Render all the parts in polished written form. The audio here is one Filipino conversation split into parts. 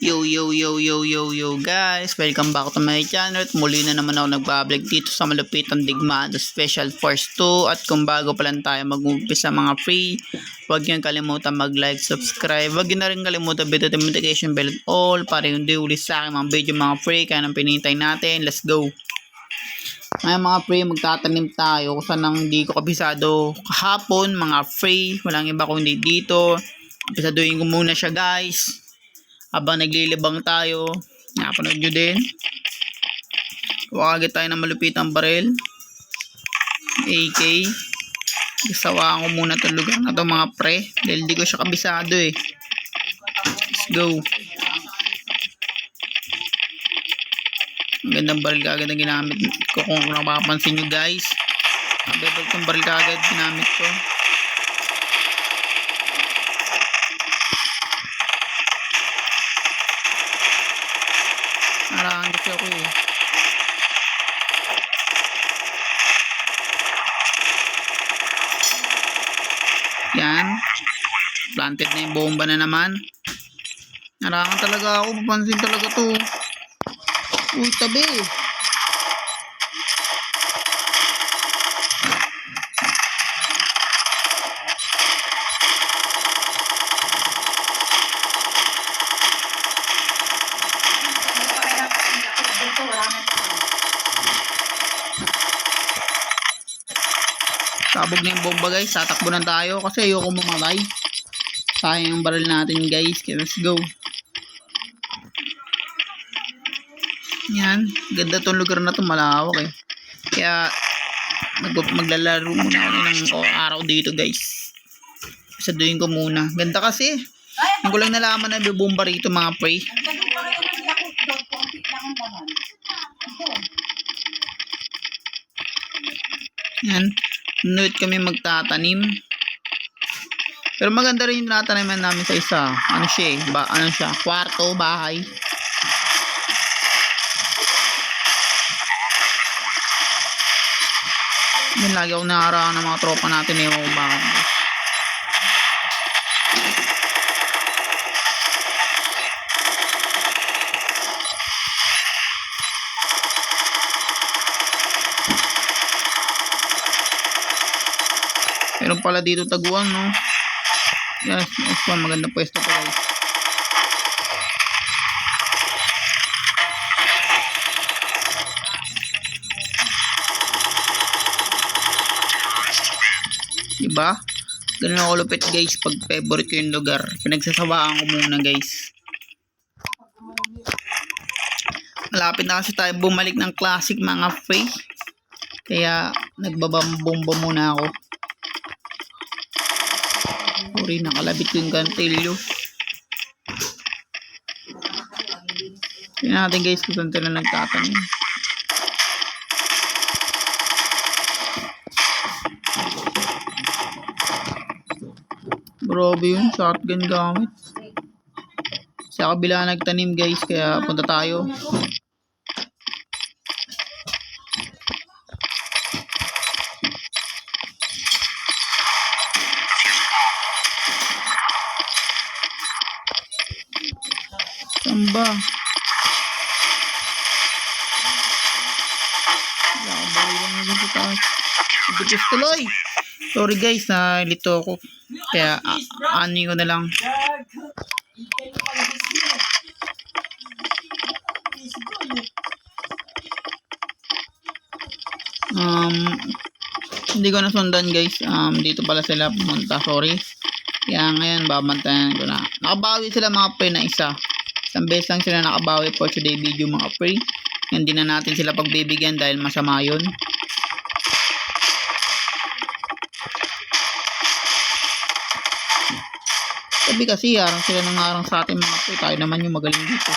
Yo guys, welcome back to my channel at muli na naman ako nagbablog dito sa malupitang digmaan the Special Force 2. At kung bago pa lang tayo mag-umpisa mga free, huwag nyo kalimutan mag-like, subscribe, huwag nyo na rin kalimutan bit the notification bell at all para hindi uli sa akin mga video mga free. Kaya nang pinintay natin, let's go. Ngayon mga free, magtatanim tayo kung saan nang hindi ko kabisado kahapon mga free, walang iba kundi dito. Kabisaduhin ko muna siya guys habang naglilibang tayo. Napanood nyo din. Kuha agad tayo ng malupitang baril AK. Gasawaan ko muna itong lugar na ito mga pre dahil di ko siya kabisado eh. Let's go. Ang gandang baril kagad na ginamit ko kung napapansin nyo guys. Abebag itong baril kagad ginamit ko. Narahan kasi ako eh. Yan. Planted na yung bomba na naman. Narahan talaga ako. Papansin talaga to. Uy, tabi. Sabog na yung bomba guys, tatakbo na tayo kasi ayoko mamatay. Sayang ang baril natin guys, kaya let's go. Yan, ganda tong lugar na to, malawak eh. Kaya maglalaro muna ako ng araw dito guys. Saduhin ko muna, ganda kasi. Hindi ko lang nalaman na may bomba rito mga pre. Yan. Nuit kami magtatanim. Pero maganda rin yung nataniman namin sa isa. Ano siya eh? Ano siya? Kwarto, bahay. Yan lagi ako nakaraang ng mga tropa natin eh. Kung bakit. Meron pala dito taguan no. Yes, nice one. Magandang pwesto to guys. Diba? Ganun ako lupit guys pag favorite ko yung lugar. Pinagsasawaan ko muna guys. Malapit na kasi tayo bumalik ng classic mga free. Kaya nagbabambomba muna ako. Uri, nakalabit yung gantilyo. Tingnan natin guys kung saan sila nagtatanim. Grabe yun, shotgun gamit. Sa kabila nagtanim guys, kaya punta tayo. Samba. Tuloy. Sorry guys, nalito ako. Kaya ani ko na lang. Hindi ko nasundan guys. Dito pala sila pumunta. Sorry. Kaya ngayon babantayan ko na. Nakabawi sila mga pre na isa. Isang beses lang sila nakabawi for today video mga pre. Hindi na natin sila pagbibigyan dahil masama yun. Sabi kasi harang sila ng harang sa atin mga pre. Tayo naman yung magaling dito.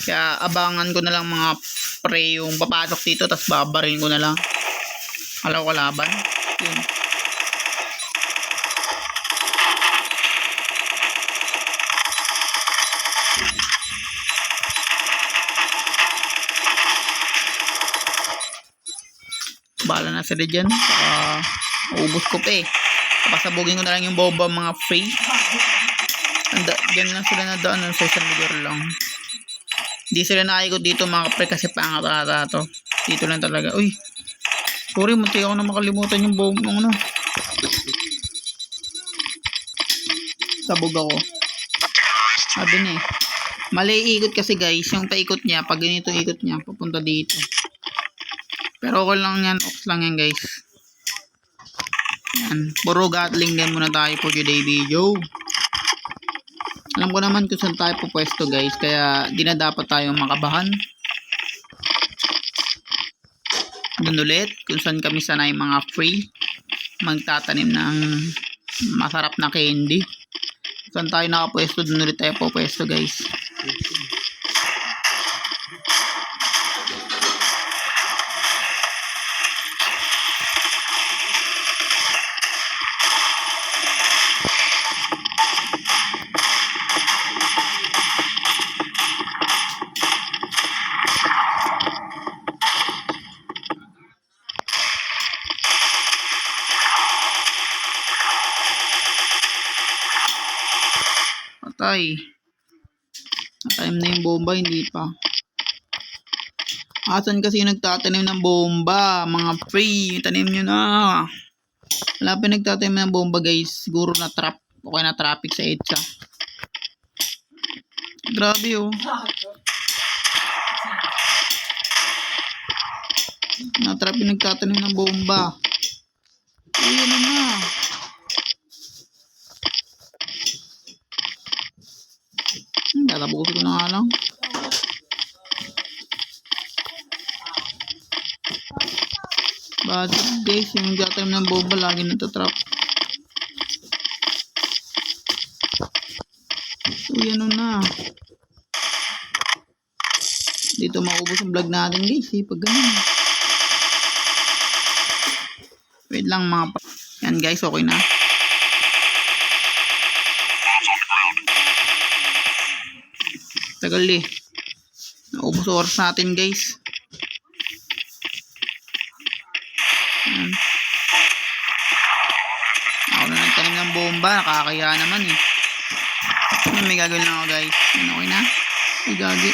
Kaya abangan ko na lang mga pre yung papasok dito tapos babarin ko na lang. Alaw kalaban. Yun. Bahala na sila dyan. Maubos ko pa eh. Pasabugin ko na lang yung boba mga free. Diyan lang sila na daan. Sa isang lugar lang. Hindi sila nakikot dito mga kapre kasi pangatata to. Dito lang talaga. Uy. Sorry, munti ako na makalimutan yung boba ng ano. Sabog ako. Sabi na eh. Mali ikot kasi guys. Yung paikot niya, pag ganito ikot niya, papunta dito. Pero okay lang yan. Ox lang yan guys. Yan. Puro gatling gun muna tayo for today video. Alam ko naman kung saan tayo pupwesto guys. Kaya di na dapat tayong makabahan. Doon ulit. Kung saan kami sanay mga free. Magtatanim ng masarap na candy. Saan tayo nakapwesto, doon ulit tayo pupwesto guys. Patay. Natanim na yung bomba, hindi pa. Asan kasi yung nagtatanim ng bomba? Mga free, tanim nyo na. Wala pa nagtatanim ng bomba guys. Siguro na trap. Okay na traffic sa EDSA. Grabe oh. Na-trap yung nagtatanim ng bomba. Uy, ano na. Tatapusin ko na nga lang. Bakit guys, yung nagtatanim ng bomba lagi natatrap. Uy, ano na. Dito maubos ang vlog natin guys pag ganun. Wait lang mga yan guys, okay na. Tagal eh. Naubos oras natin guys. Yan. Ako na nagtanim ng bomba. Nakakaya naman eh. May gagawin lang ako guys. Yan, okay na. May gagi.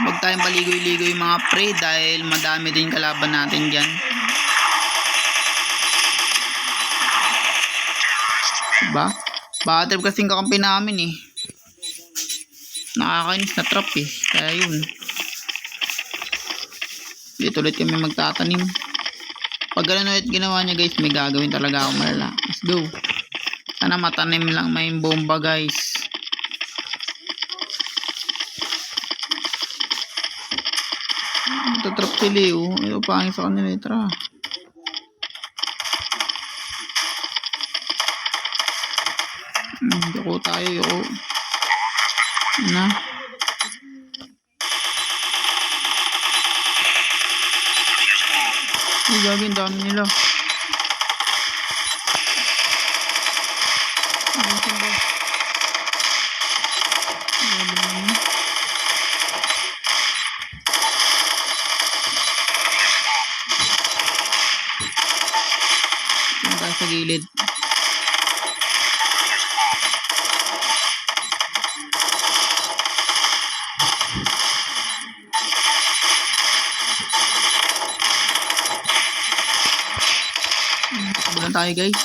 Huwag tayong baligoy-ligoy mga pre dahil madami din kalaban natin dyan. Diba? Bad trip kasing kakampi namin eh. Nakakainis na trap eh. Kaya yun. Dito ulit kami magtatanim. Pag gano'n ulit ginawa niya guys, may gagawin talaga ako malala. Let's go. Sana matanim lang may bomba guys. Tatrap sila eh oh. Ito pangin sa kanila. Tara. Yoko tayo, yoko. Na. Ay, gagawin dami nila. Tayo sa gilid. Bulan tayo guys.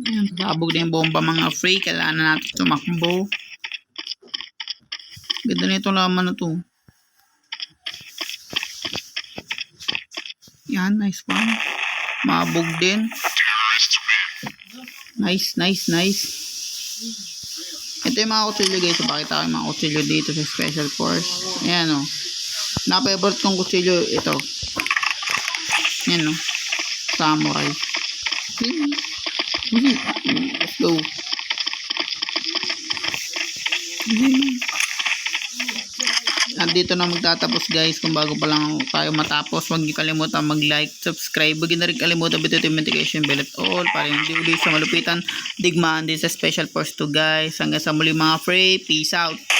Ayan, sabog na yung bomba mga free. Kailangan na natin tumakbo. Ganda na itong laman na to. Yan, nice one. Mabog din. Nice, nice, nice. Ito yung mga kutsilyo guys. Pakita ko yung mga kutsilyo dito sa Special Force. Ayan o. Na-favorite kong kutsilyo ito. Ayan o. Samurai. Let's go. dito na magtatapos guys. Kung bago pa lang tayo matapos, huwag niyo kalimutan mag-like, subscribe. Huwag niyo na rin kalimutan bituin yung notification bell at all para hindi ulit sa malupitan digmaan din sa Special Force 2 guys. Hanggang sa muli mga free. Peace out.